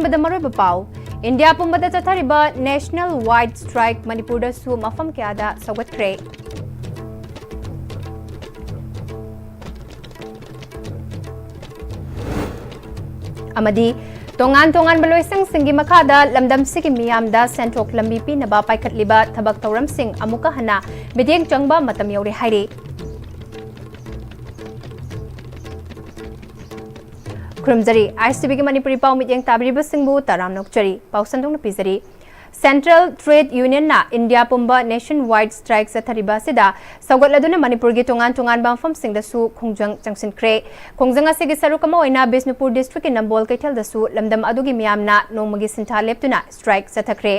अहानबद मरोइब पाउ इंडिया पुंबद चथरिबा नेशनल वाइड स्ट्राइक मणिपुर सु मफम क्यादा सौगत्रे अमदी तोंगान तोंगान बलोइसंग सिंगी मखादा लमदम सिगी मियामदा सेंट्रोक लंबी पीनबा पाइखतलिबा थबक तौरम सिंग अमुका हना मिदेंग चंगबा मतम यौरे हाइरे खुरमजरी ISTV की मणिपुरी पाउ मिदेंग ताबरिबा सिंगबु ताराम नोकचरी पाउ संदोंग पिजरी सेंट्रल ट्रेड यूनियन ना इंडिया पुंबा नेशन वाइड स्ट्राइक चथरिबा सिदा सौगतलदुना मणिपुर की तोंगान तोंगान बामफम सिंगदसु खोंजंग चंगसिनख्रे खोंजंग असिगी सरुकमा ओइना बिष्णुपुर डिस्ट्रिक्ट की नंबोल कैथलदसु लमदम अदुगी मियामना नोंमगी सिंथा लेप्तुना स्ट्राइक चथख्रे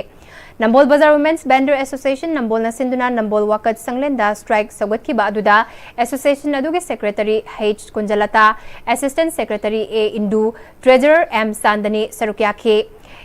नंबोल बाजार वुमेन्स बेंडर एसोसिएशन नंबोल नसिंदुना नंबोल वाकत संगलेंदा स्ट्राइक सौगतखिबा अदुदा एसोसिएशन अदुगी secretary H Kunjalata assistant secretary A Indu treasurer M Sandani सरुक्याखे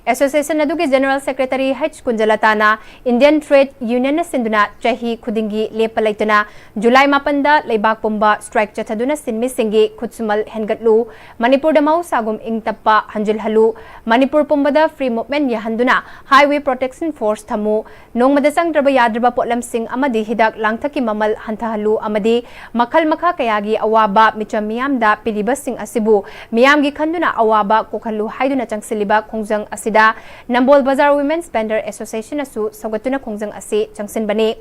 एसोसिएशन अदुगी जनरल सेक्रेटरी H कुंजलताना इंडियन ट्रेड यूनियन सिंधुना चाही खुदिंगी लेपलैतना जुलाई 8 लेबाक पुंबा स्ट्राइक चथदुना सिनमि सिंगी खुदसुमल हेनगतलु मणिपुर दमौ सागुम इंगतप्पा हंजिलहलु मणिपुर पुंबदा फ्री मूवमेंट यहंदुना हाईवे प्रोटेक्शन फोर्स थमु नोंगमदा संगद्रबा याद्रबा पोटलम सिंग अमदी हिदाक लांगथकी ममल हंथहलु अमदी मखल मखा कयागी अवाबा मिचम मियामदा पिलिबा सिंग असिबु मियामगी खंदुना अवाबा कोखलु हाइदुना चंगसिलिबा खोंजंग नंबोल बाजार वुमेन्स बेंडर एसोसिएशन असु सौगतुना खोंजंग असे चंगसिनबने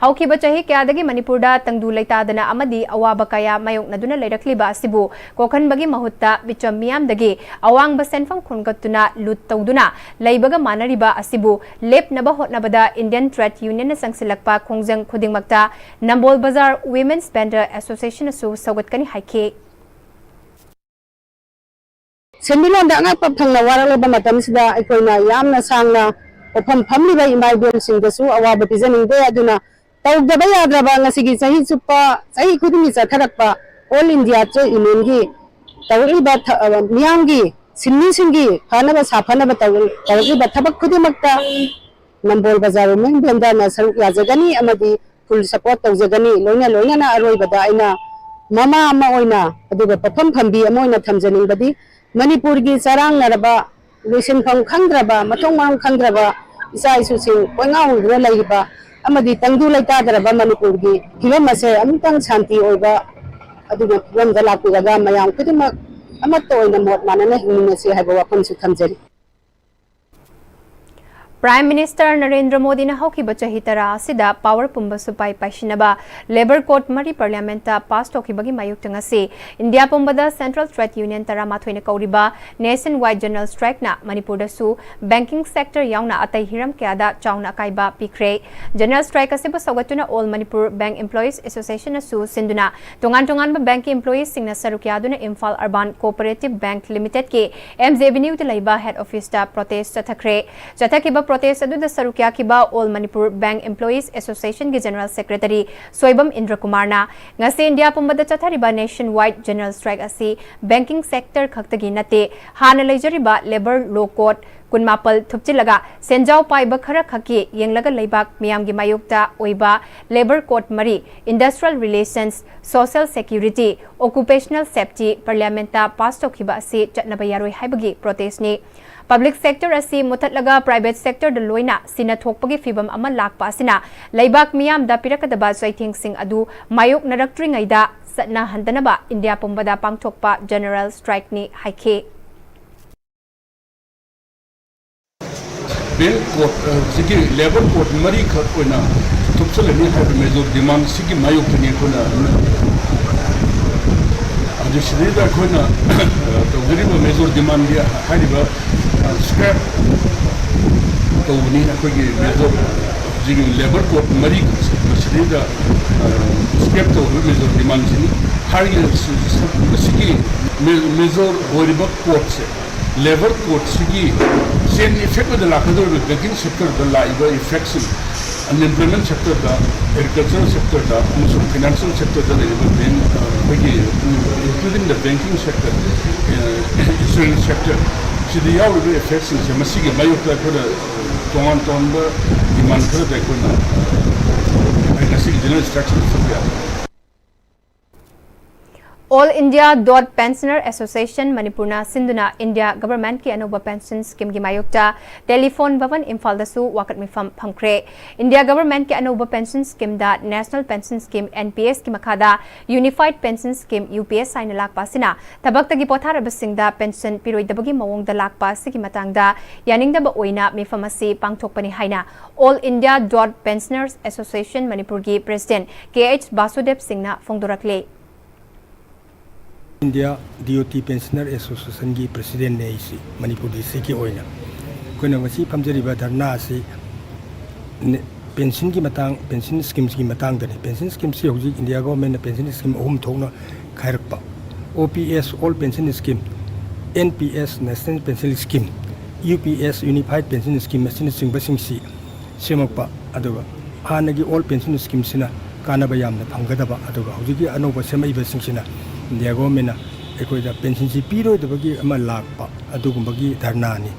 हौखिबा चाही क्यादगी मणिपुरदा तंगदु लैतादना अमदी अवाबा कया मायोकनदुना लैरखलिबा असिबु कोखनबगी महुत्ता बिचम मियामदगी अवांगबा सेनफम खुनगतुना लुट तौदुना लैबगा मानरिबा असिबु लेपनबा होटनबदा इंडियन ट्रेड यूनियन संगसिलकपा खोंजंग खुदिंगमक्ता नंबोल बाजार वुमेन्स बेंडर एसोसिएशन असु सौगतकनी हाइखे सेमिलों दा अंगप फंगना वारलबा मतमसिदा अखोइना यामना सांगना ओफम फमलिबा इमाइबेल सिंगदसु अवाबा पिजनिंगदे अदुना तौदबा याद्रबा ngasiगी sahi chuppa sahi khudingi chathrakpa all india trade union gi tawriba miyamgi sinni singi phanaba saphanaba tawriba thabak khudimakta nambol bazar men benda na saruk yajagani amadi full support tawjagani loina na aroibada aina mama ama oina aduga pafam phambi amoina thamjaningbadi Manipur की चारांग नरबा Lucerne फंग खंद्रबा मथोंग मांग खंद्रबा इसा issue सिंग कोंगाउंद्र लैबा अमदी तंगदु लैतादरबा मणिपुर की film असे अमतंग शांति ओइबा अदुगा film दलापिरगा मयाम खुदिमक अमत्त ओइना मोट मानना हिंगनेसे हाइबा वाफमसु थमजरी प्राइम मिनिस्टर नरेंद्र मोदी ने हौखिबा चाही तरा असिदा पावर पुंबा सुपाई पाइशिनबा लेबर कोड मरी पार्लियामेंट पास तोखिबगी मायुक्तंग असे इंडिया पुंबदा सेंट्रल ट्रेड यूनियन तरा माथोइने कौरिबा नेशन वाइड जनरल स्ट्राइक ना मणिपुर दसु बैंकिंग सेक्टर यावना अतै हिरम क्यादा चाउना काइबा पिख्रे जनरल स्ट्राइक असिबा सौगतुना all Manipur bank employees association असु सिंधुना तोंगान तोंगान बा bank employees सिंगना सरुक्यादुना Imphal urban cooperative bank limited के एमजे एवेन्यू दलैबा हेड ऑफिस ता प्रोटेस्ट चथख्रे चथकिबा प्रोटेस्ट अदुदा सरुक्या किबा all Manipur bank employees association के जनरल सेक्रेटरी सोइबम इंद्र कुमार ना ngase इंडिया पुंबदा चथरिबा नेशन वाइड जनरल स्ट्राइक असी बैंकिंग सेक्टर खक्तगी नते हाना लेजरिबा लेबर लॉ कोड कुनमापल थुपचिलगा सेंजाव पाइबा खरा खकी येंगलगा लेबाक मियामगी मायुक्ता ओइबा लेबर कोड मरी industrial relations social security occupational safety पार्लियामेंटा पास तोखिबा असी चटनबा यारोय हाइबगी प्रोटेस्ट ने पब्लिक सेक्टर असी मुथतलगा प्राइवेट सेक्टर द लोइना सिना थोकपगी फिबम अमा लाकपा असिना लेबाक मियाम दा पिरकदबा चैथिंग सिंग अदु मायुक नरक्ट्रिंगैदा सतना हंदनबा इंडिया पुंबदा पांगथोकपा जनरल स्ट्राइक नि हाइखे बैंक कोर्ट सिगी लेबर कोर्ट मरी खत ओइना थुपसलनि हाइब मेजर डिमांड सिगी मायुक्तनि कोना अदु श्रीदा कोना तो गरीब मेजर डिमांड दिया हाइबा स्क्रैप तो उन्हीं अखोगी मेजर जिगी लेबर कोर्ट मरी श्रीदा स्क्रैप तो मेजर डिमांड सिनी हाइगे सिगी मेजर होरिबा कोर्ट से लेबर कोर्ट सिगी सेन इफेक्ट द लाखदर बैंकिंग सेक्टर द लाइबा इफेक्ट्स अनएम्प्लॉयमेंट सेक्टर दा एग्रीकल्चरल सेक्टर दा फाइनेंशियल सेक्टर दा including the banking sector insurance sector सिदी यावरिबा इफेक्ट्स से मसिगे मायोक्ता खर तोंगान तोंबा डिमांड खर दा कोना आई नसिग जनरल स्ट्रक्चर सब्या All India Pensioner Association Manipurna Sinduna India Government ki anuba pension scheme ki mayukta telephone bhavan Imphal dasu wakat mifam phamkre India Government ki anuba pension scheme da National Pension Scheme NPS ki makhada Unified Pension Scheme UPS saina lakpa sina tabakta gi pothara basingda pension piroi dabagi mawong da lakpa sigi matangda yaning da ba oina mifam asi pangthokpani haina All India Pensioners Association Manipur ki President KH Basudev Singh na phongdorakle India DOT Pensioner Association की President ने इसी मणिपुर से की ओइना कोई न वसी फमजरी बदरना से pension की मतंग पेंशन स्कीम्स की मतंग दने पेंशन स्कीम्स से होजी इंडिया गवर्नमेंट ने पेंशन स्कीम ओम थोना खायरपा OPS All Pension Scheme NPS National Pension Scheme UPS Unified Pension Scheme machine सिंग बसिंग सी सेमकपा अदुगा हानगी All Pension Scheme सिना काना बयाम न फंगदबा अदुगा होजी की अनोबा सेमई बसिंग सिना India government na pension si piro ito bagi ama lakpa ado kung bagi dharnani.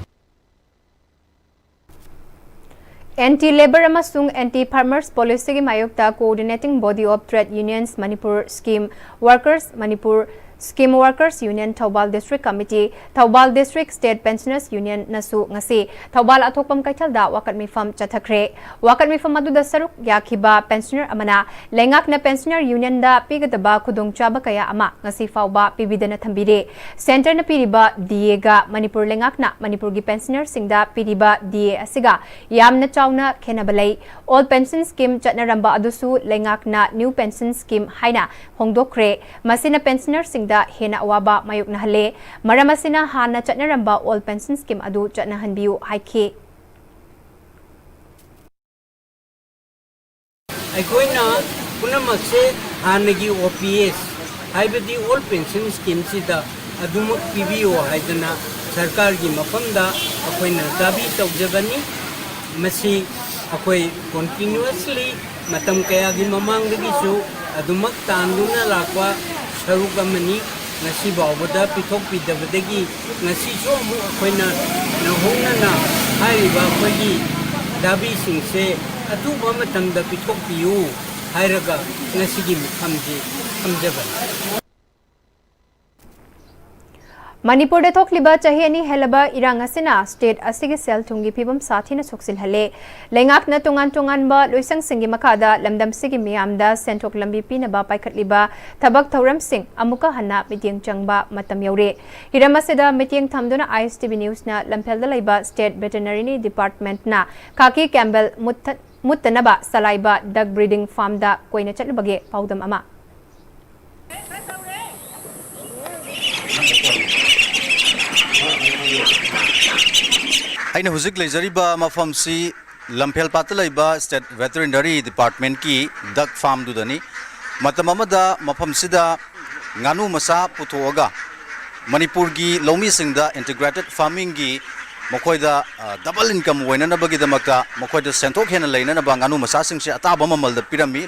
Anti-labor amasung anti-farmers policy ki mayukta coordinating body of trade unions Manipur Scheme Workers Manipur Scheme Workers Union Thoubal District Committee Thoubal District State Pensioners Union nasu ngasi Thoubal athokpam kaithal da wakat mifam chathakre wakat mifam adu da saruk yakhiba pensioner amana lengak na pensioner union da pigadaba khudong chaba kaya ama ngasi fauba pibidana thambire center na piriba DA ga Manipur lengak na Manipur gi pensioner singda piriba DA asiga yamna chawna khenabalai all pension scheme chatna ramba adusu lengak na new pension scheme haina hongdokre masina pensioner sing da hena awaba mayuk na hale maramasina hana chatnaramba all pension scheme adu chatnahan biu haike aikoina punamakse hanagi OPS haibadi all pension scheme sida adumuk PBO haidana sarkar gi mafamda akoina dabi tawjabani masi akoi continuously matam kaya gi mamangdagi su adumak tanduna lakwa Sarukamani ngasi bawda pitok pidabadagi ngasi so mu akoina nahongna na haiba akoigi dabi singse atuba matangda pitok piu hairaga ngasi gi mukhamji khamjaba Manipur de thokliba chahi ani helaba irang asina state asigi sel thungi phibam sathina soksil hale lengak na tungan ba loisang singi makada lamdam sigi miyamda sentok lambi pina ba paikhatliba thabak thauram sing amuka hanna mityeng changba matam yaure hiramasida mityeng thamduna ISTV news na lamphel da laiba state veterinary department na Khaki Campbell muttanaba salaiba duck breeding farm da koina chatlubage paudam ama aina huzik lejariba mafam si lamphel patalaiba state veterinary department ki duck farm dudani matamamada mafam sida nganu masa putoga manipur gi lomi singda integrated farming gi mokoida double income hoina na bagi damakta mokoida sentok hena leina na ba nganu masa sing se ataba mamal da pirami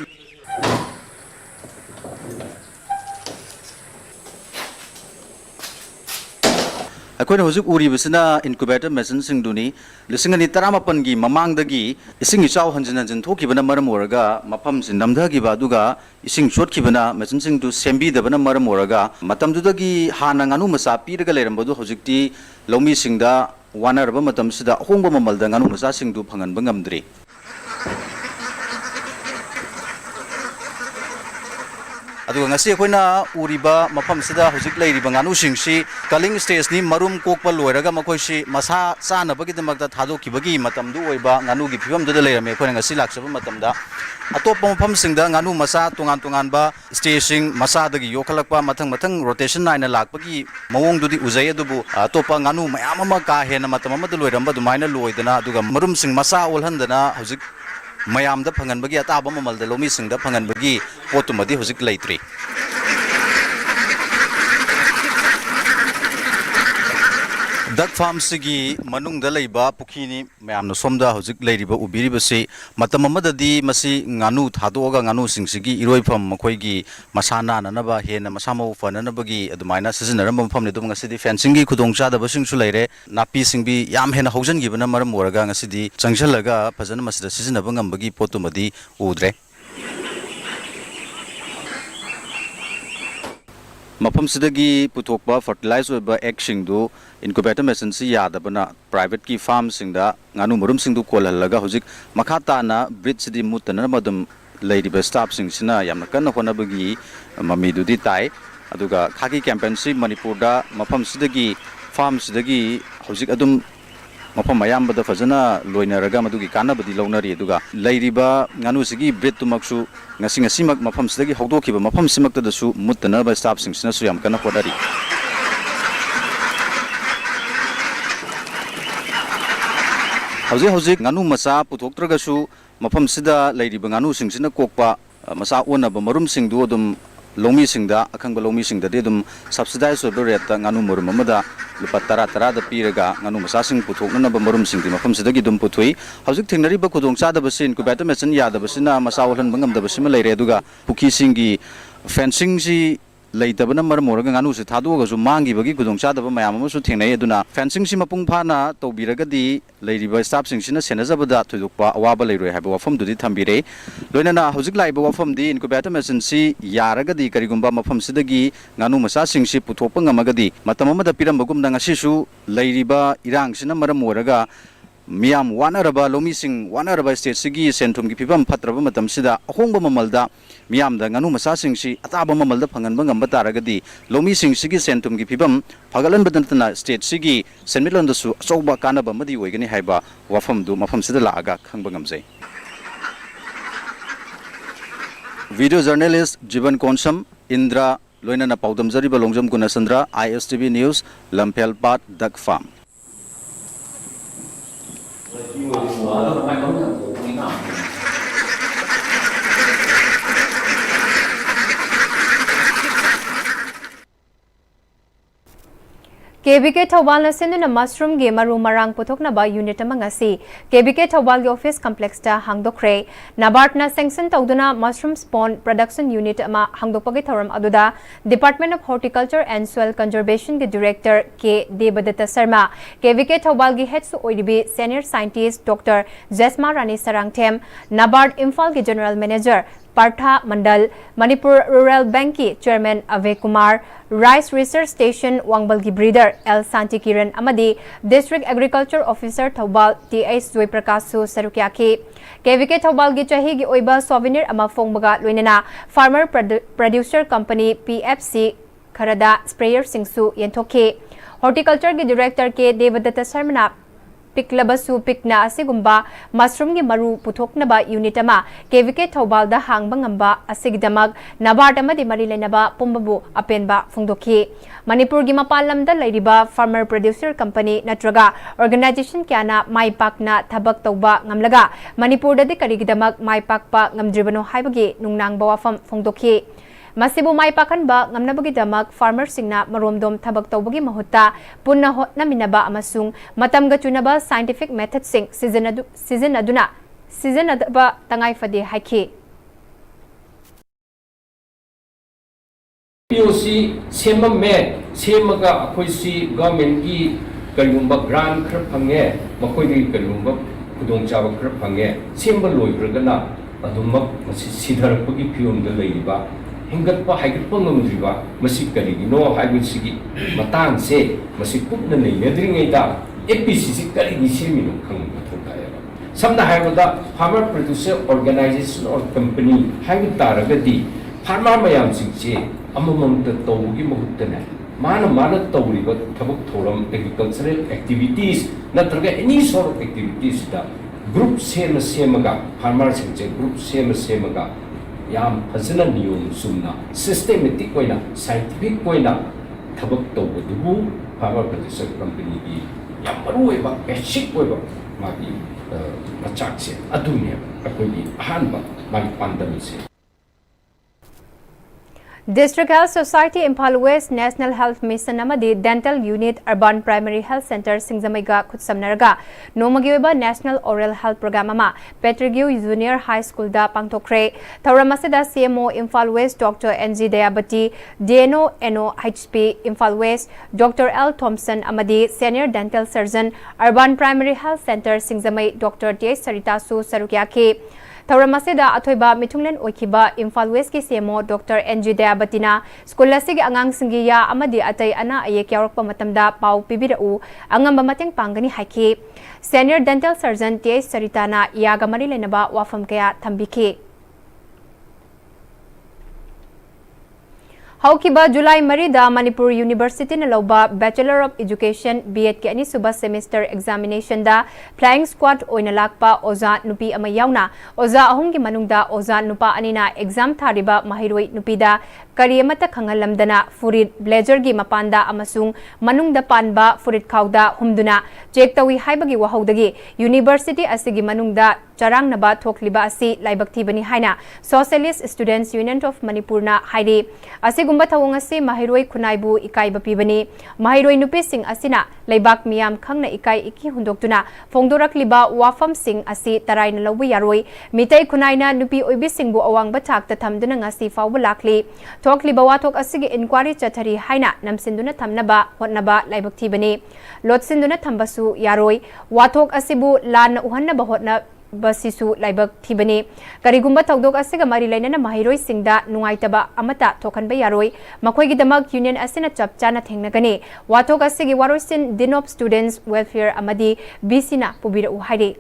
अखोन हुजुक उरीबसना incubator machine सिंगदुनी लिसिंगनि तरामापनगी ममांगदगी इसिंग इचाव हंजन हंजन थोखिबना मरम ओरगा मफम सिन नमधगिबा दुगा इसिंग शोटखिबना मशीन सिंगदु सेम्बीदबना मरम ओरगा मतमदुदगी हाना nganu masa pirga lerambadu hujikti lomi singda wanarba matamsida hongba mamalda nganu masa singdu phanganba ngamdri aduga ngasi akoina uriba mafam sida hujik leiriba nganu singsi kaling stage ni marum kokpa loiraga makoisi masa sana bagi damakta thadokibagi matamdu oiba nganu gi phibam du leirame akoina ngasi laksaba matamda atop mafam singda nganu masa tungan ba staging masa dagi yokhalakpa mathang rotation naina lakpagi mawong dudi uzai adubu atopa nganu mayam ama ka hena matam ama du loiramba dumaina loidana aduga marum sing masa olhandana hujik mayam da phangan bagi ataba mamal da lomi sing da phangan bagi potumadi hujik leitri duck farm sigi manung da leiba pukhini mayam no somda hujik leiriba ubiriba se matam amadadi masi nganu thadoga nganu sing sigi iroi pham makoi gi masana nanaba hena masamo fanana bagi adumaina sizinaramba pham ne dum ngasidi fencing gi khudong cha da basing su leire napi singbi yam hena haujan gi bana maram moraga ngasidi changshalaga phajana masida sizinaba ngambagi potumadi udre मफम सिदगी पुथोकबा fertilize होबा egg सिंगदु incubator machine सि यादबना private की farm सिंगदा गानु मरुम सिंगदु कोलहलगा हुजिक मखाताना ब्रिड सिदि मुतना मदम लेरिबा स्टाफ सिंगसिना यामना कन्ना होनबगी ममीदुदि ताई अदुगा खाकी कैंपेन सि मणिपुरदा मफम सिदगी फार्म सिदगी हुजिक अदुम मफम मयामबदा फजना लोइनरगा मदुगी कानाबदि लौनरी अदुगा लेरिबा गानु सिगी ब्रिड तुमक्सु ngasi ngasi mak mafam sidagi hawdokiba mafam simakta dasu muttana ba staff singsina su yam kana hodari hauji nganu masa puthoktraga su mafam sida leiriba nganu singsina kokpa masa ona ba marum singdu dum lomi singda akhangba lomi singda de dum subsidize over rate ta nganu marum amada lupa tara da piraga nganu masa sing puthokna ba marum singdi mafam sidagi dum puthui hauji thingnari ba khudong cha da basin ku beta machine ya da basina masa walan bangam da basima leire aduga puki singi fencing si leitaba maram moraga nganu se thadu ga su mangi bagi khudong cha da ba mayam amu su thingnai aduna fencing si mapung phana tobiraga di leiriba staff singsina senajabada thudukpa awaba leiroi haba wafam dudi thambire loinana hauji laiba wafam di incubator machine si yaraga di karigumba mafam sidagi nganu masa singsi puthokpa ngamagadi matam amada pirambagum danga sisu leiriba irang sina maram moraga मियाम वानरबा लोमीसिंग वानरबा state सिगी सेंट्रम की फिबम फत्रबा मतम सिदा अहोंगबा ममलदा मियाम दा nganu masa singsi ataba mamalda phanganba ngamba taragadi लोमीसिंग सिगी सेंट्रम की फिबम फगलन बदनतना स्टेट सिगी सेनमिलन दसु अचौबा कानबा मदि ओइगनि हाइबा वाफम दु मफम सिदा लागा खंगबा ngamjai वीडियो जर्नलिस्ट जीवन कोनसम इंद्रा लोइनना पाउदम जरिबा लोंजम गुनासंद्रा ISTV न्यूज लंपेल पाट दक farm KBK Thawal na sinduna mushroom ge maru marang puthokna ba unit amang asi KBK Thawal ge office complex ta hangdokre Nabart na sanction tawduna mushroom spawn production unit ama hangdokpagi thoram aduda Department of Horticulture and Soil Conservation ge director K Devadatta Sharma KBK Thawal ge head su oidibi senior scientist Dr Jesma Rani Sarangthem Nabart Imphal ge general manager Partha Mandal, Manipur Rural Bank ki Chairman Ave Kumar, Rice Research Station Wangbalgi Breeder L Santi Kiran Amadi, District Agriculture Officer Thawbal T.H. Zoy Prakasu Sarukyaki, KVK Thawbal gi chahi gi oiba souvenir ama fongbaga loinena Farmer Producer Company PFC Kharada Sprayer Singsu Yenthoke, Horticulture gi Director K Devadatta Sharma पिकलबसु पिकना असिगुम्बा mushroom की मरु पुथोकनबा unit अमा KVK Thoubal दा हांगबा ngamba असिगदमक NABARD अमदि मरि लेनबा पुंबबु अपेनबा फुंगदोखि मणिपुर की मपालम दा लैरिबा farmer producer company नत्रगा ऑर्गेनाइजेशन क्याना माइपाकना थबक तौबा ngamlaga मणिपुर ददि करिगदमक माइपाकपा ngamdribano हाइबगी नुंगनांगबा वाफम फुंगदोखि Masibu mai pakan ba ngamnabagi damak farmer singna maromdom thabak tawbagi mahutta punna hotnaminaba amasung matamga chunaba scientific method sing season adaba tangai fadi haiki POC sema me sema ga akhoi si government ki karigumba grant khar phange makoi gi karigumba khudong chawa khar phange sema loibragana adumak masi sidharapagi phium da leiba hingatpa haigatpa ngamdriba masi karigino haibisigi matang se masi pupna nei nedringai da APC si karigi semino khangba thokaya samna haibada farmer producer organization or company haigtaragadi farmer mayam singche amamam ta tawgi mahuttana mana tawriba thabak thoram agricultural activities natraga any sort of activities da group semaga farmer singche group semaga yam fazana niyom sumna systematic oina scientific oina thabak tawdubu farmer producer company gi yam maruiba basic oiba magi machak se adunya akoi ahanba mai pandami se District Health Society Impal West National Health Mission amadi Dental Unit Urban Primary Health Center Singzamaiga khutsamnarga nomagiba National Oral Health Program ama Petrigu Junior High School da pangtokre thawramasida CMO Impal West Dr NG Dayabati DNO NOHP Impal West Dr L Thompson amadi Senior Dental Surgeon Urban Primary Health Center Singzamai Dr T Sarita Su Sarukyaki Thauram asida athoiba mithunglen oikiba Imphal West ki CMO Dr. NG Dayabatina school asigi angang singiya amadi atai ana ayek yawrakpa matamda pau pibirau angamba mateng pangani haiki Senior Dental Surgeon T. Saritana yaga mari lenaba wafam kaya thambiki Haukiba July Marida Manipur University na lauba Bachelor of Education B.Ed ke ani suba semester examination da flying squad oina lakpa oza nupi ama yauna oza ahong ki manungda oza nupa anina exam thariba mahiroi nupida kari amata khangalamdana furit blazer gi mapanda amasung manungda panba furit khawda humduna check tawi haibagi wahaudagi University asigi manungda charang naba thokliba asi laibak thibani haina Socialist Students Union of Manipur na hairi asigumba thawong asi mahiroi khunaibu ikai bapibani mahiroi nupi sing asina laibak miyam khangna ikai iki hundoktuna phongdorakliba wafam sing asi tarai na lawu yaroi mitai khunaina nupi oibi singbu awang bathak ta thamduna ngasi fawba lakli thokliba wathok asigi inquiry chathari haina namsinduna thamnaba hotnaba laibak thibani lotsinduna thambasu yaroi wathok asibu lan uhannaba hotna Basisu laibak thibani karigumba tawdok asiga mari lainana mahiroi singda nungaitaba amata thokanba yaroi makhoi gidamak union asina chapchana thengnagani wathok asigi waroisin din of students welfare amadi bcna pubira uhairi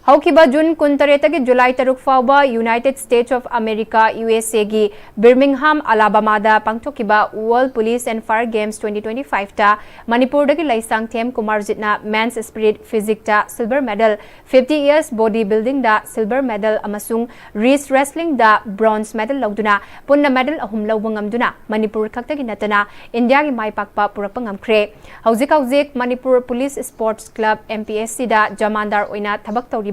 Haukiba June kuntaretagi July taruk fawba United States of America USA gi Birmingham Alabama da pangthokiba World Police and Fire Games 2025 ta Manipur dagi laisang them Kumar Jitna Men's Spirit Physics ta silver medal 50 years bodybuilding da silver medal amasung wrist wrestling da bronze medal lauduna punna medal ahum lawbangamduna Manipur khaktagi natana India gi maipakpa purakpa ngamkhre hauzik Manipur Police Sports Club Pm-Istv da jamandar oina thabak tawri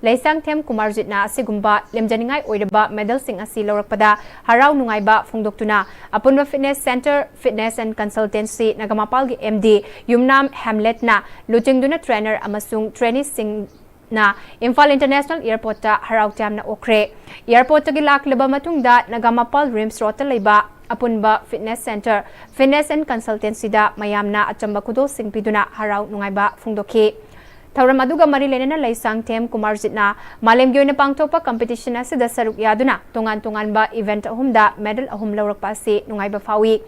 Laisang Them Kumar Jitna asigumba lemjaningai oiraba medal sing asi lawrakpada harau nungaiba phongdoktuna apunba fitness center fitness and consultancy nagamapal gi MD Yumnam Hamlet na luchingduna trainer amasung trainee sing na Imphal International Airport ta harau tamna okre airport gi laklaba matungda nagamapal rims rota leiba apunba fitness center fitness and consultancy da mayamna achamba kudo singpiduna harau nungaiba phongdokhi Thauram aduga mari lenana laisang them Kumar Jitna malem gi oina pangthopa competition asida saruk yaduna tongan ba event ahumda medal ahum lawrakpa se nungaiba fawi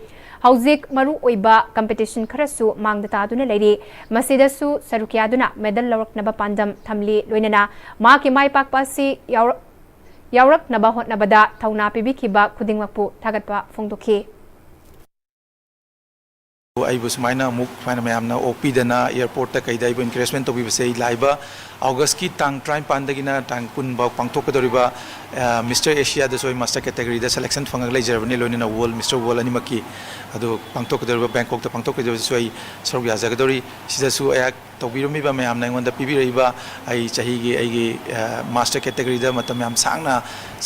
hauzik maru oiba competition kharasu mangda taduna leiri masidasu saruk yaduna medal lawraknaba pandam thamli loinana ma ki mai pakpa si yawrak naba hotnabada thauna pibikhiba khudingmakpu thagatpa phongdokhi I was minor move final mayamna OP dana airport ta kaida ibu encouragement to be say laiba August ki tang try pandagina tang kun ba pangtok doriba Mr Asia the soy master category the selection fangal lai Germany loina world Mr World ani maki adu pangtok doriba Bangkok ta pangtok doriba soy sorgya jagadori sida su ayak tawbirumi ba mayamna ngonda pibiriba ai chahi gi ai gi master category da matam yam sangna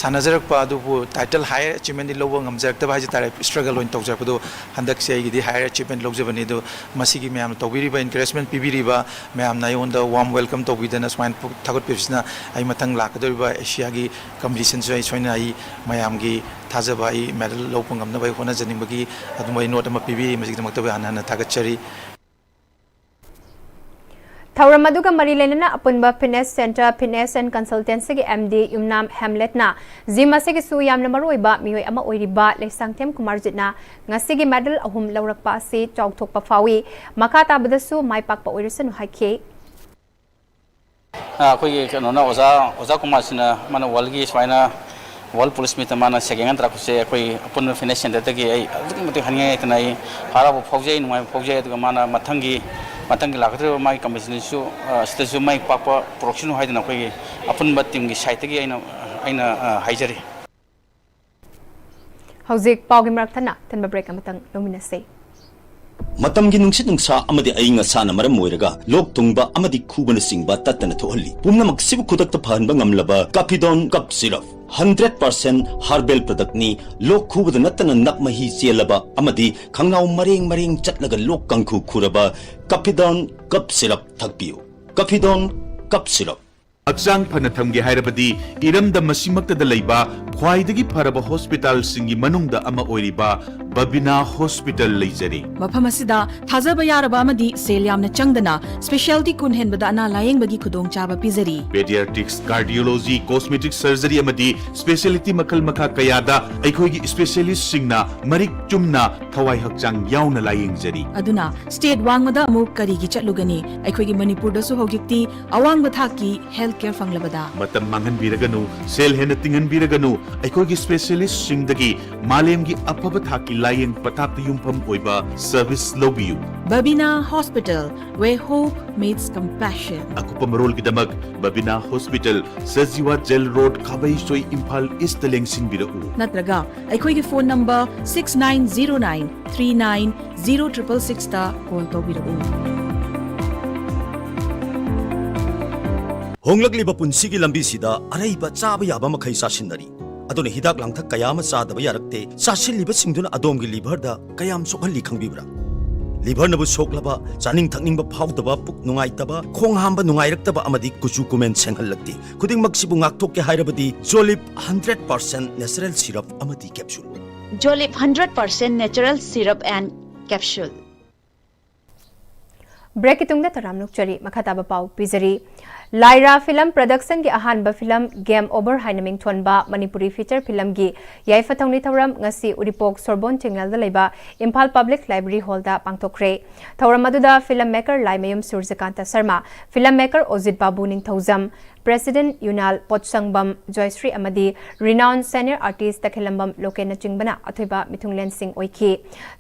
sanajarak pa adu title higher achievement di lobo ngamjak ta bhaji tare struggle loin tawjak do handak se gi di higher achievement lobjabani do masigi mayam tawbiriba encouragement pibiriba mayam na yonda warm welcome tawbidana swain thagot pisna ai matang lakadoriba Asia gi competition so ai soina ai mayam gi thajaba ai medal lopangam na bai hona janing bagi adumai note ma pibiri masigi damak tabe anana thagachari Thauram aduga mari lenana apunba fitness center fitness and consultancy gi MD Yumnam Hamlet na zimase gi su yamna maroiba mioi ama oiriba laisang them Kumar Jitna ngasigi medal ahum lawrakpa si chawthokpa fawi makha tabadasu maipakpa oirisanu haike akhoi kanona oza Kumar sina mana walgi swaina wall police meet mana segengan tra kuse akhoi apun fitness center tagi ai adukmati hange tanai harabu phojai numai phojai aduga mana mathangi lakatri mai competition su stage mai pakpa production haidana akhoi apun team gi site gi aina haijari hauzik pawgi maraktana tanba break amatang nominase Matamgi nungsit nungsa amadi aying asana maram moiraga lok tungba amadi kubana singba tatana thohalli pumna maksibu kudakta phanba ngamlaba Capidon cup syrup 100% herbal product ni lok khubada natana nakmahi chelaba amadi khangnau mareng chatlaga lok kangkhu khuraba Capidon cup syrup thakpiu Capidon cup syrup Akchang phana thamge hairabadi iramda masimakta da leiba ख्वाइदगी फरब hospital सिंगी मनुंगदा अमा ओइरिबा Babina hospital लेजरी मफम असिदा थाजब यारबा अमदी cell यामना चंगदना speciality कुन हेनबदा अना लायेंगबगी खुदोंग चाबा पिजरी पेडियाट्रिक्स कार्डियोलॉजी कॉस्मेटिक सर्जरी अमदी स्पेशलिटी मखल मखा कयादा अखोइगी स्पेशलिस्ट सिंगना मरिक चुमना थवाई हक्चांग याउना लायेंगजरी अदुना स्टेट वांगमदा अमु करीगी चटलुगनी अखोइगी मणिपुरदसु हौजिक्ति अवांग बथाकी हेल्थ केयर फंगलबदा मतम मांगन बिरगनु सेल हेन तिंगन बिरगनु अखोइगी स्पेशलिस्ट सिंगदगी मालेमगी अफब थाकी लायेंग पताक युमफम ओइबा सर्विस लोबियु Babina hospital where hope meets compassion अकुपा मरोल की दमक Babina hospital Sajiwa jail road खाबई सोई इम्फाल ईस्ट लेंगसिंग बिरउ नत्रगा अखोइगी फोन नंबर 6909390666 ता कॉल तौबिरउ होंगलगलिबा पुंसिगी लंबीसिदा अरैबा चाबा याबा मखै सासिनरी अदुने हिदाक लांथक कयाम चादबा यारक्ते सासिलिबा सिंगदुना अदोमगी लिभरदा कयाम सोखल्ली खंगबिब्रा लिभर नबु सोखलबा चानिंग थकनिंगबा फाउदबा पुक नुंगाइतबा खोंग हांबा नुंगाइरक्तबा अमदी कुचु कुमेन सेंगहल्लक्ति खुदिंगमक सिबु ngakthokke hairabadi जोलिप 100% नेचुरल सिरप अमदी कैप्सूल जोलिप 100% natural syrup and capsule break की तुंगदा तराम नुकचरी मखताबा पाउ पिजरी लाइरा फिल्म प्रोडक्शन की अहानबा फिल्म गेम ओवर हाइनमिंग थोनबा मणिपुरी फीचर फिल्म की याइफथौनी थौरम ngasi उरिपोक सोरबोन चिंगलदा लेबा इम्फाल पब्लिक लाइब्रेरी हॉलदा पांगथोखरे थौरम अदुदा film maker Laimayum Suryakant Sharma film maker Ojit Babu Ningthoujam president यूनाल पोचसंगबम जयश्री अमदी renowned senior artist Takhelambam Loken चिंगबना अथोइबा मिथुंगलेन सिंह ओइखी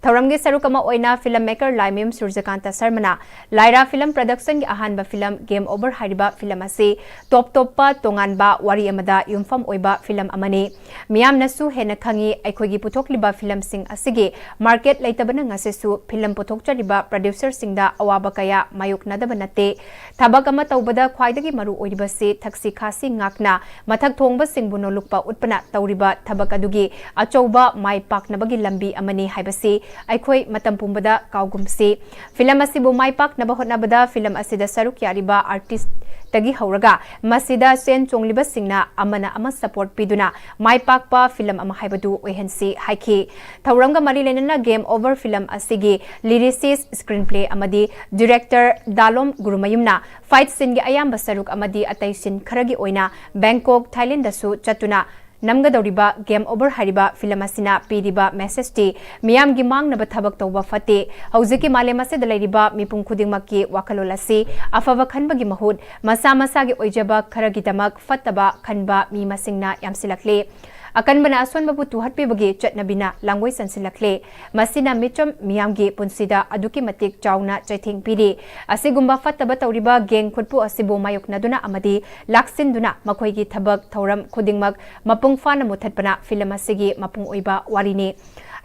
थौरमगे सरुकमा ओइना फिल्म मेकर लाइमयम सूर्यकांत शर्मना लाइरा फिल्म प्रोडक्शन की अहानबा फिल्म गेम ओवर हाइरिबा फिल्म असे टॉप टॉपा तोंगानबा वारी अमदा युमफम ओइबा फिल्म अमने मियामनसु हेना खंगी अखोइगी पुथोकलिबा फिल्म सिंह असिगे मार्केट लेतबना ngasisu फिल्म पुथोकचरिबा प्रोड्यूसर सिंगदा अवाबा कया मायोकनदबा नते थबक अमा तौबदा ख्वाइदगी मरु ओइबसे थक्सी खासी ngakna मथक थोंगबा सिंगबु नोलुकपा उत्पना तौरिबा थबक अदुगी अचौबा माइ पाकनबगी लंबी अमने हाइबसे अखोइ मतम पुंबदा काउगुमसे फिल्म असिबु माइ पाकनबा होटनबदा फिल्म असिदा सरुक यारिबा आर्टिस्ट तगी हौरगा मसिदा सेन चोंगलिबा सिंगना अमना अमा सपोर्ट पिदुना माइ पाकपा फिल्म अमा हाइबदु ओइहनसी हाइखी थौरंगा मरी लेनना गेम ओवर फिल्म असिगी लिरिसिस्ट स्क्रीन प्ले अमदी डायरेक्टर दालोम गुरुमयुमना फाइट सीन गे अयाम्बा सरुक अमदी अतै सीन खरगी ओइना बैंकॉक थाईलैंड दसु चतुना नमगदौरिबा गेम ओवर हारिबा फिल्म असिना पीरिबा मेसेज टी मियाम गी मांगनबा थबक तौबा फते हौजिकी मालेम असिदा लैरिबा मिपुं खुदिंगमक्की वाखलोल असि अफबा खनबगी महुत मसा मसागी ओइजबा खरगिदमक फत्तबा खनबा मी मसिंगना यामसिलखले अकनबना असोनबबु तुहटपिबगी चटनबिना लांगोय संसिलखले मसिना मिचम मियामगी पुंसिदा अदुकी मतिक चाउना चैथिंग पिरी असिगुम्बा फत्तबा तौरिबा गेंग खुटपु असिबो मायोकनदुना अमदी लाक्सिनदुना मखोइगी थबक थौरम खुदिंगमक मपुंग फाना मुथतपना फिल्म असिगी मपुंग ओइबा वारिने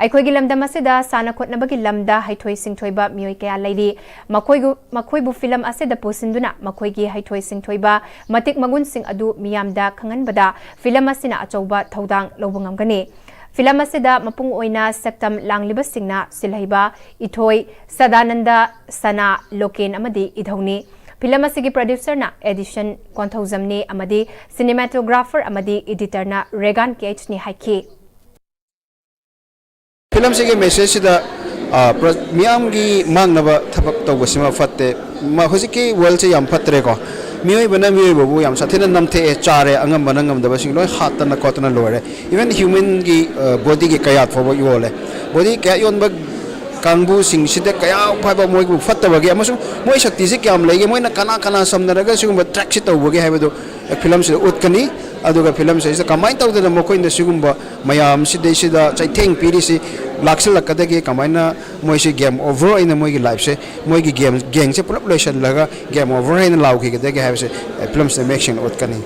अखोइगी लमदम असिदा साना खोटनबगी लमदा हैथोइ सिंथोइबा मियोइ कया लैरी मखोइबु फिल्म असिदा पोसिंदुना मखोइगी हैथोइ सिंथोइबा मतिक मगुन सिंग अदु मियामदा खंगनबदा फिल्म असिना अचौबा थौदांग लौबंगमगने फिल्म असिदा मपुंग ओइना सक्तम लांगलिबा सिंगना सिलहैबा इथोइ सदानंदा सना लोकेन अमदी इधौनी फिल्म असिगी प्रोड्यूसरना एडिशन कोंथौजमने अमदी सिनेमेटोग्राफर अमदी एडिटरना रेगान केएचनी हाइखी फिल्म से मेसेज मियाम की मांगनब थबक तौबसिमा फत्ते हजिकी वर्ल्ड से याम फत्तरेको मियोइबना मियोइबबु याम साथेना नमथे चारे अंगमबना ngमदबसिंग लोय हातना कोतना लोरे इवन ह्यूमन की बॉडी की कयात फोबो योले बॉडी क्या योनब कांगबु सिंगसिदे कया फाइबा मोइबु फत्तबगे अमसु मोइ शक्ति से क्याम लेगे मोइना कना कना समनरगा सिगुम ट्रैक से तौबगे हाइबदो फिल्म से उतकनी अदुगा फिल्म से कमाइन तौदना मकोइन सिगुम मयाम सिदेसिदा चैथेंग पिरिसि लाक्सलकदगे कमाइना मोइसे गेम ओवर इन मोइगी लाइफ से मोइगी गेंग से पुलप लेशन लगा गेम ओवर इन लाउखिगदगे हाइबसे फिल्म से मेक्शन उतकनी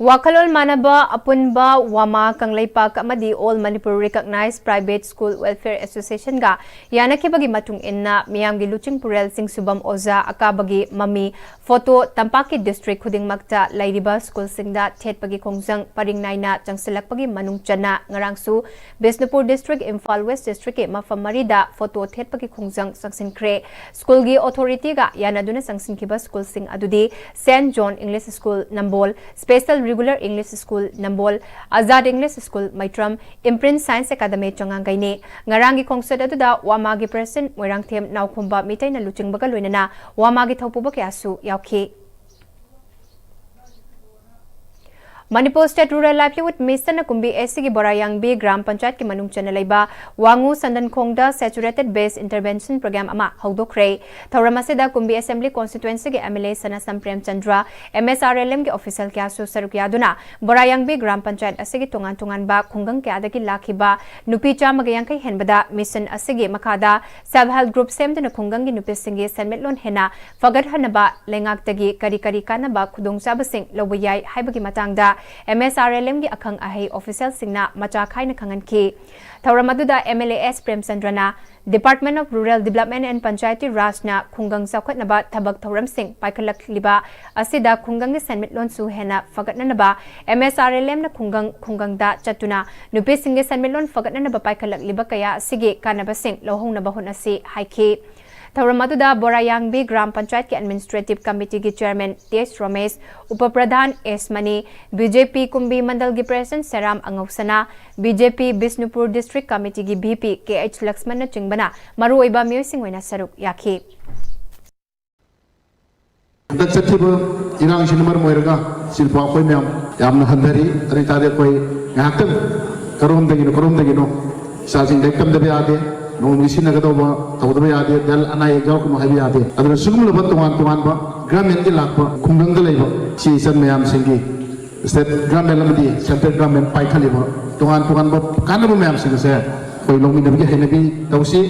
वाखलोल मानबा अपुनबा वामा कंगलेपाक अमदी all Manipur recognise private school welfare association गा यानखेबगी मतुंग इन्ना मियामगी लुचिंग पुरेल सिंह सुबम ओजा अकाबगी मम्मी फोटो तंपाकी डिस्ट्रिक्ट खुदिंगमक्ता लैरिबा स्कूल सिंगदा थेटपगी खोंजंग परिंग नाइना चंगसिलकपगी मनुंग चना ngarangsu Bishnupur district Imphal west district के मफम मरीदा फोटो थेटपगी खोंजंग संगसिनख्रे स्कूल गी अथॉरिटी गा यानादुना संगसिनखिबा स्कूल सिंग अदुदी saint John English school Nambol special Regular English School Nambol, Azad English School Maitram, Imprint Science Academy Chongangaine, Ngarangi Kongsada Duda, Wamagi President, Werangthem Naukumba Mitai na Luching Bagaluina, Wamagi Topuba Kasu, Yauki. Manipur State Rural Livelihood Mission na kumbi SC ki Borayang B Gram Panchayat ki manung chana laiba Wangu Sandan Khongda Saturated Base Intervention Program ama haudokre Thauramase da kumbi Assembly Constituency ki MLA Sana Samprem Chandra MSRLM ki official kya su saruk yaduna Borayang B Gram Panchayat asigi tungan ba khungang kya da ki lakhiba nupi cha magayang kai henbada mission asigi makada self help group sem na khungang ki nupi singi senmetlon hena fagat hanaba lengak tagi kari kana ba khudong sabasing lobuyai haibagi matangda MSRLM ki akhang ahai official singna macha khaina khangan ki Thauramadu MLAS Prem Chandrana Department of Rural Development and Panchayati Rajna khungang saukhatnaba thabak thauram sing paikhalak liba asida khungang ni senmitlon su hena fagatna ba MSRLM na khungang da chatuna nupi singe senmitlon fagatna ba paikhalak liba kaya sige kanaba sing lohong na bahon asi haiki Thauramadu Borayang B Gram Panchayat ki Administrative Committee ki Chairman T.S. Ramesh, Upapradhan S. Mani, BJP Kumbi Mandal ki President Seram Angausana, BJP Bisnupur District Committee ki BP K.H. Laxman na Chingbana, Maru Iba Musing Wena Saruk Yaki. Daksatiba irang sinumar moiraga silpa koi meam yamna handari ari tade koi ngakam karom dagino sasing dekam dabe ade no misi nagado ba tawdabe ade dal anai gaw ko habi ade adra sugum lo tuan ba gramen di lakba khungdang da leiba si san meam singi state gramen lamdi central gramen pai khaliba tuan ba kanaba meam singi se koi lomi dabe henabi tawsi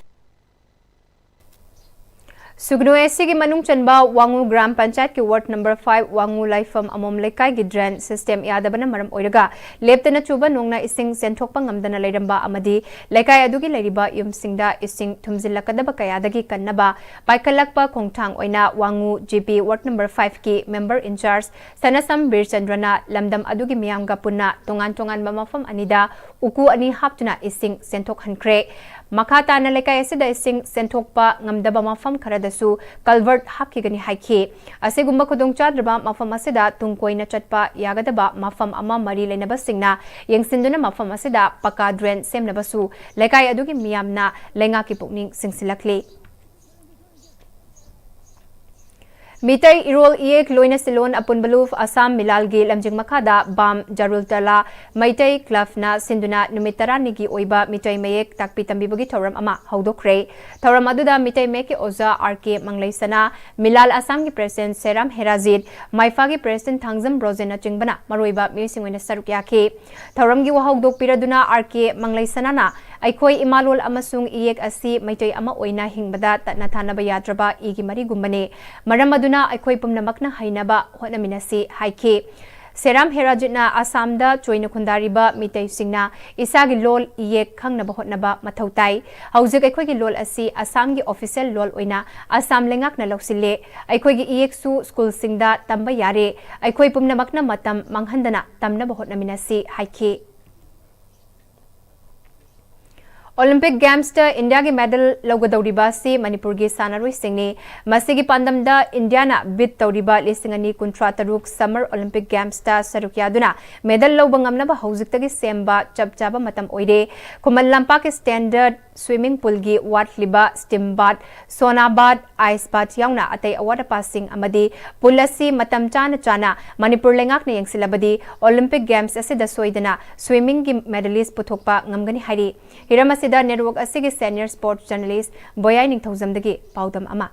Sugno SC ki manung chanba Wangu Gram Panchayat ki Ward number 5 Wangu Laifam Amom Lekai ki drain system yadabana maram oiraga leptana chuba nongna ising senthokpa ngamdana leiramba amadi lekai adugi leiriba yumsingda ising thumjillakadaba kayadagi kannaba paikalakpa khongthang oina Wangu GP Ward number 5 ki member in charge Sanasam Bir Chandrana lamdam adugi miyamga punna tongan mafam anida uku ani haptuna ising senthok hankre Makata na lekai asida ising senthokpa ngamdaba mafam karadasu culvert hapkigani haiki asigumba khudong chadraba mafam asida tungkoina chatpa yagadaba mafam ama mari lenaba singna yengsinduna mafam asida paka drain semnabasu lekai adugi miyamna lenga ki pukning singsilakli Mitai Irol Iek Loina Silon Apun Baluf Assam Milalgi Lamjing Makada Bam Jarul Tala Maitai Klafna Sinduna Numitara Nigi Oiba Mitai Mayek Takpi Tambibagi Thoram Ama Haudokre Thoram Aduda Mitai Meki Oza RK Manglaisana Milal Assam ki President Seram Herazid Maifa ki President Thangzam Rosena Chingbana Maroiba Misingwena Sarukyaki Thoram gi Wahaudok Piraduna RK Manglaisana na Aikoi Imalol Amasung Iek Asi Maitai Ama Oina Hingbada Tatnathana Bayadraba Igi Mari Gumbane Maramadu na aikoi pumnamak na hainaba hotnaminasi haiki Seram Herajitna Assamda choina khundariba mitai singna isagi lol iek khangnaba hotnaba mathautai haujik aikoi gi lol asi Assam gi official lol oina Assam lengak na loksile aikoi gi iek su school singda tamba yare aikoi pumnamak na matam manghandana tamna hotnaminasi haiki Olympic Games ta India ki medal logadoriba si Manipur gi sanaroi singni masigi pandamda India na bid tawriba lisingani kuntra taruk Summer Olympic Games ta sarukyaduna medal lobangamna ba haujiktagi semba chapchaba matam oire kumal lampa ki standard swimming pool gi wat liba steam bath sona bath ice bath yauna atai award passing amadi pulasi matam chana Manipur lengak na yengsilabadi Olympic Games asida soidana swimming gi medalist puthokpa ngamgani hari hiramasi da network asigi senior sports journalist Boyai Ningthawjamdagi paudam ama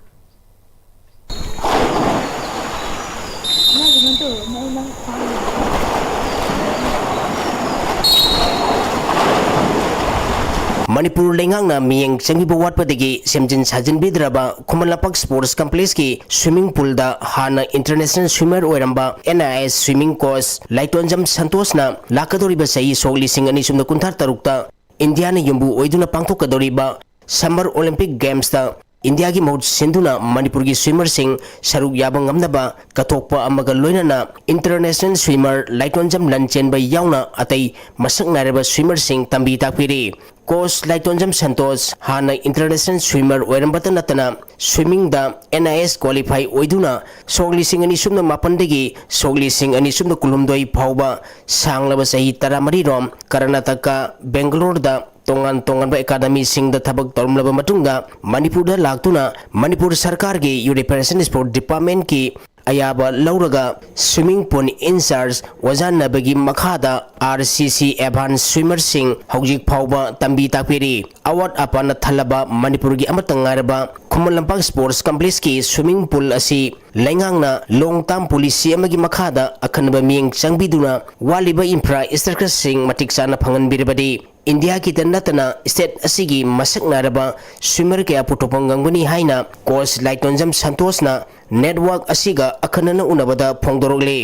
Manipur lengangna miyeng changiba watpadagi semjin sajin bidraba Khumalapak Sports Complex ki swimming pool da hana international swimmer oiramba NIS swimming coach Laitonjam Santos na lakadoriba sayi sogli singani sumna kunthar tarukta India na yumbu oiduna pangthokadoriba Summer Olympic Games ta India ki mahut sinduna Manipur ki swimmer sing saruk yaba ngamnaba katokpa amaga loinana international swimmer Laitonjam Lanchenba yauna atai masak nareba swimmer sing tambi takpiri coach Laitonjam Santosh हाना international swimmer ओरंबत नतना swimming द NIS qualify ओइदुना सोगली सिंग अनि सुमना मापनदगी सोगली सिंग अनि सुमना कुलुमदोई फावबा सांगलबा सही 13 रोम कर्नाटक बेंगलोर दा तोंगान तोंगान एकाडमी सिंग द थबक तोरमलबा मतुंगा मणिपुर दा लागतुना मणिपुर सरकार के यूनिवर्सल स्पोर्ट डिपार्टमेंट की अयाबा लौरगा स्विमिंग पूल इंचार्ज वजानबगी मखादा RCC एडवांस स्विमर सिंग हौजिक फावबा तंबी ताकपेरी अवार्ड अपन थलबा मणिपुर की अमतंगारबा खुमल लंपाक स्पोर्ट्स कॉम्प्लेक्स की स्विमिंग पूल असी लैंगांगना लॉन्ग टर्म पॉलिसी अमगी मखादा अखनबा मियंग चंगबिदुना वालिबा इंफ्रास्ट्रक्चर सिंग मटिक चाना फंगनबिरबदी इंडिया की तन्नतना स्टेट असिगी मसक नारबा स्विमर के पुटोपंगंगुनी हाइना कोच लाइटोंजम संतोषना नेटवर्क असिगा अखनना उनबदा फोंदोरगले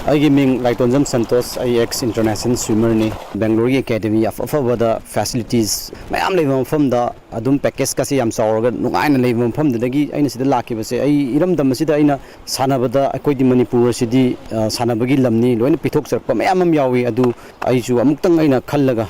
आई मिंग लाइटोंजम संतोष आई एक्स इंटरनेशनल स्विमर ने बेंगलोर की एकेडमी अफबदा फैसिलिटीज मैम लेब मफमदा अदुम पैकेज का याम चावरगा नुगाइना लेब मफमदगी अइना सिदा लाखिबसे आई इरमदम सिदा अइना सानबदा अकोइदि मणिपुर सिदी सानबगी लमनी लोइन पिथोकसरप मैम यावी अदु आइजु अमुक्तंग अइना खल्लगा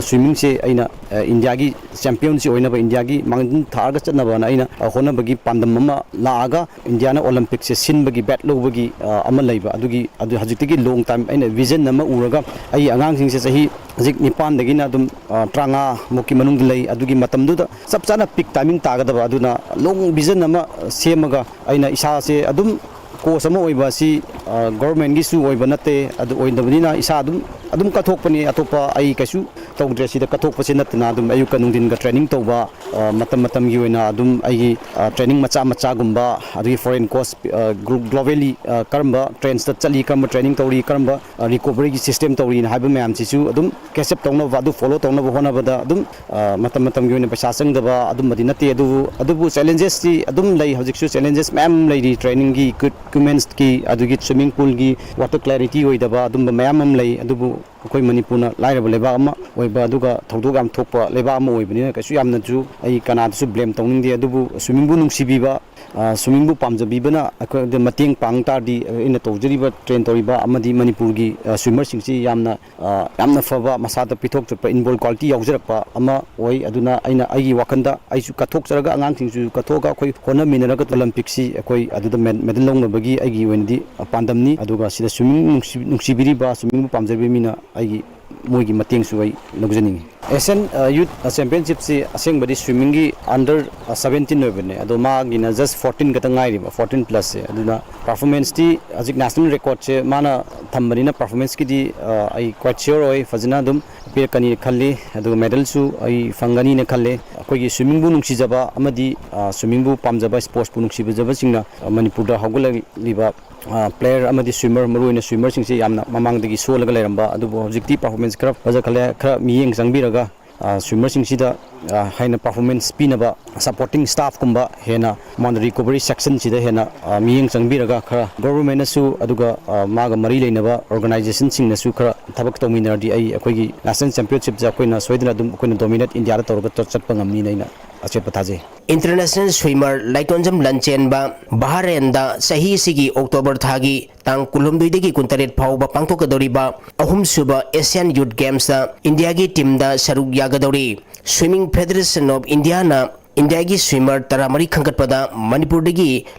स्विमिंग से अइना इंडिया की चैंपियन से ओइनबा इंडिया की मांगन थारगा चनबना अइना होनबगी पांदम अमा लागा इंडियाना ओलंपिक से सिनबगी बैट लोबगी अमा लेबा अदुगी अदु हजिक्तिगी लॉन्ग टाइम अइना विजन अमा उरगा आई आगांसिंग से सही हजिक निपानदगिना अदुम ट्रांगा मुकी मनुंग लई अदुगी मतमदुदा सब चाना पिक टाइमिंग तागदबा अदुना लॉन्ग विजन अमा सेमगा अइना इसा से अदुम कोर्स अमा ओइबा सी गवर्नमेंट की सु ओइबा नते अदु ओइनबनिना इसा अदुम कथोकपनी अतोपा आई कैसु तौद्रे सिदा कथोकपसे नतना अदुम अयुक नुंदिन का ट्रेनिंग तौबा मतम मतम की ओइना अदुम आई ट्रेनिंग मचा मचा गुंबा अदुगी फॉरेन कोर्स ग्लोबली करम्बा ट्रेंस चली करम ट्रेनिंग तौरी करम्बा रिकवरी की सिस्टम तौरी हाइबा मैम सिसु अदुम कैसेप तौनो अदु फॉलो तौनो होनबदा अदुम मतम मतम की ओइना पैसा संगदबा अदुम मदि नते अदुबु चैलेंजेस सी अदुम लई हजिकसु चैलेंजेस मैम लई ट्रेनिंग की इक्विपमेंट्स की अदुगी स्विमिंग पूल की वाटर क्लैरिटी ओइदबा अदुम मैम हम लई अदुबु अखोई मणिपुरना लाइरबा लेबा अमा ओइबा अदुगा थौदोक याम थोकपा लेबा अमा ओइबनिना कैसु यामनाजु आई कनादसु ब्लेम तौनिंदे अदुबु स्विमिंग बु नुंसिबिबा स्विमिंग बु पामजबिबना अखोई मतेंग पांग तारदी इन तौजरिबा ट्रेन तौरिबा अमदी मणिपुर की स्विमर सिंगसी यामना फबा मसादा पिथोक चपा इनबॉल क्वालिटी याउजरपा अमा ओइ अदुना अइना आइगी वाखंदा आइसु कथोक चरगा अंगांग सिंगसु कथोका अखोई होना मिनरगा ओलंपिक सी अखोई अदुदा मेडल लौनबगी आइगी ओइनदी पांदमनी अदुगा सिदा स्विमिंग नुंसिबिरिबा स्विमिंग बु पामजबि मिना आइगी मोगी मतेंग सुई लौजनिंग एशियन यूथ चैंपियनशिप से असेंबदी स्विमिंग की अंडर 17 होबने अदो मागिना जस्ट 14 गत गाइरिबा 14 प्लस से अदुना परफॉर्मेंस दी अजिक नेशनल रिकॉर्ड से माना थंबनिना परफॉर्मेंस की दी आई क्वाइट श्योर ओय फजना दुम पे कनी खल्ले अदो मेडल सु आई फंगनी ने खल्ले अखोई स्विमिंग बु नुंसिजबा अमदी स्विमिंग बु पामजबा स्पोर्ट्स बु नुंसिबजबा सिंगना मणिपुर दा हौगलिबा प्लेयर अमदी स्विमर मरुइना स्विमर सिंगसे यामना ममांगदगी सोलगा लेरंबा अदुबो हजिक्ति परफॉर्मेंस खरा फजा खले खरा मियेंग संगबिरगा स्विमर सिंगसिदा हाइना परफॉर्मेंस पिनबा सपोर्टिंग स्टाफ कुंबा हेना मान रिकवरी सेक्शन सिदा हेना मियेंग संगबिरगा खरा गवर्नमेंट सु अदुगा मागा मरी लेनबा ऑर्गेनाइजेशन सिंग नसु खरा थबक तौमिनरदी आई अखोगी नेशनल चैंपियनशिप जा कोइना सोइदना दुम कोइना डोमिनेट इंडिया दा तौरगा चटपा ngamni naina अचेप थाजे इंटरनेशनल स्विमर लाइटोंजम लंचेनबा बहारेंदा सही सिगी अक्टोबर थागी तांग कुलुमदुइदगी कुंतरेट फावबा पांथोकदोरिबा अहुमसुबा एशियन यूथ गेम्स दा इंडिया की टीम दा सरुक यागदोरी स्विमिंग फेडरेशन ऑफ इंडिया ना इंडिया की स्विमर तरामरी खंगतपदा मणिपुर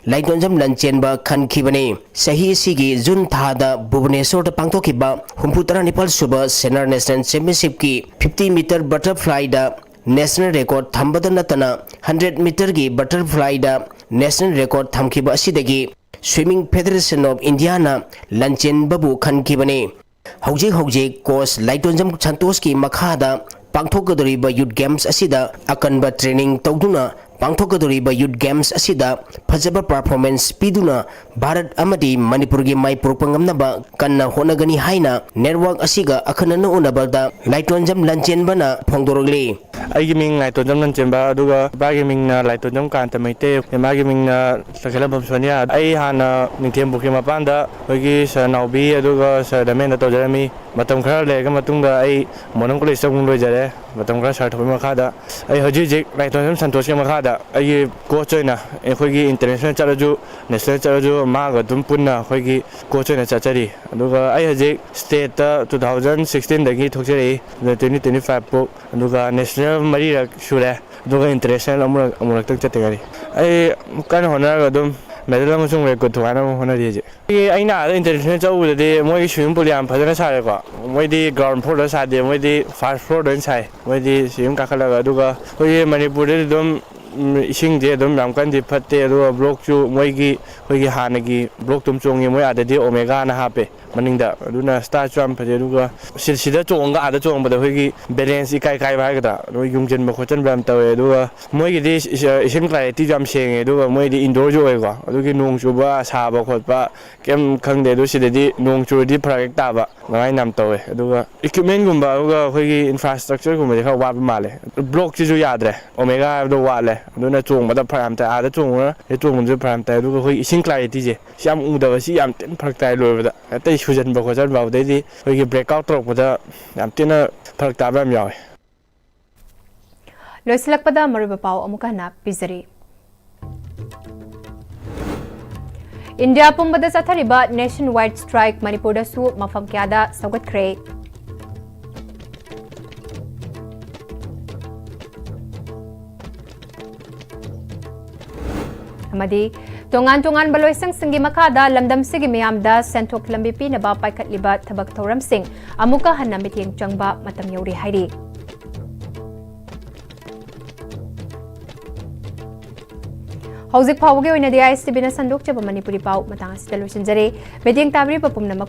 लाइटोंजम लंचेनबा खनखिबने सही सिगी जून थादा भुवनेश्वर पांथोखिबा 69 सुबा सेनियर नेशनल चैंपियनशिप की 50 मीटर बटरफ्लाई दा नेशनल रिकॉर्ड थंबदा नतना 100 मीटर की बटरफ्लाई दा नेशनल रिकॉर्ड थमखिबा असिदगी स्विमिंग फेडरेशन ऑफ इंडिया ना लंचेन बबु खनखिबने हौजिक कोच लाइटोंजम संतोष की मखादा पांथोकदोरिबा यूथ गेम्स असिदा अकनबा ट्रेनिंग तौदुना पांथोकदोरिबा यूथ गेम्स असिदा फजबा परफॉर्मेंस पिदुना भारत अमदी मणिपुर की माइपुरप ngamnaba kanna honagani haina network asiga akhanana unabada Laitonjam लंचेनबना फोंदोरगले आइगी मिंग लाइटोंजम लंचेनबा अदुगा बागी मिंगना लाइटोंजम कांतमैते मागी मिंगना सखेलबम सोनिया आई हाना निथेम बुके मपांदा होगी सनाउबी अदुगा सदमेन तोजरमी matam khara lega matungda ai monong college chung loijare matam khara sar thoi makhada ai hoji lai ton santosh ke makhada ai coach oina ekhoi gi international charaju national charaju ma ga dum punna khoi gi coach oina chachari aduga ai hoji state ta 2016 dagi thokjari 2025 po aduga national mari rak shure aduga international amurak tak chategari ai kan hona ga dum medal amasung record thwana hona rije aina international chawu de moi swimming pool yam phajana sare ko moi di ground floor da sa de moi di first floor da sai moi di sim ka khala ga duga hoi manipur de dum ising de dum ram kan di phatte ro block chu moi gi hoi gi hanagi block tum chongi moi adadi omega na hape maningda aduna star jump phaje duga sida chonga ada chong bada hoi gi balance kai ba ga da no yungjen ma khotan bam tawe duga moi gi di ising clarity jam senge duga moi di indoor jo ga adugi nong chu ba sa ba khot ba kem khang de du sida di nong chu di project ta ba ngai nam tawe aduga equipment gumba duga hoi gi infrastructure gumba de kha wa ba male block chu yadre omega do wa le aduna chong bada pram ta ada chong na e chong ju pram ta duga hoi ising clarity je siam u da si yam ten phak tai lo ba da sujan ba khojan ba de di hoi gi breakout tok ba yam ten phak ta ba yawe loislak pada mariba pau amuka na pizari India pumbada sathariba nationwide strike Manipur da su mafam kyada sagat kre amadi tongan baloisang singi makada lamdam sigi miyamda sentok lambi pi na ba paikat liba thabak thoram sing amuka hanna mityeng changba matam yauri hairi hauzik phawge oina dia ISTV na sandok chaba Manipuri pau matang asita loisinjare medyeng tabri papum namak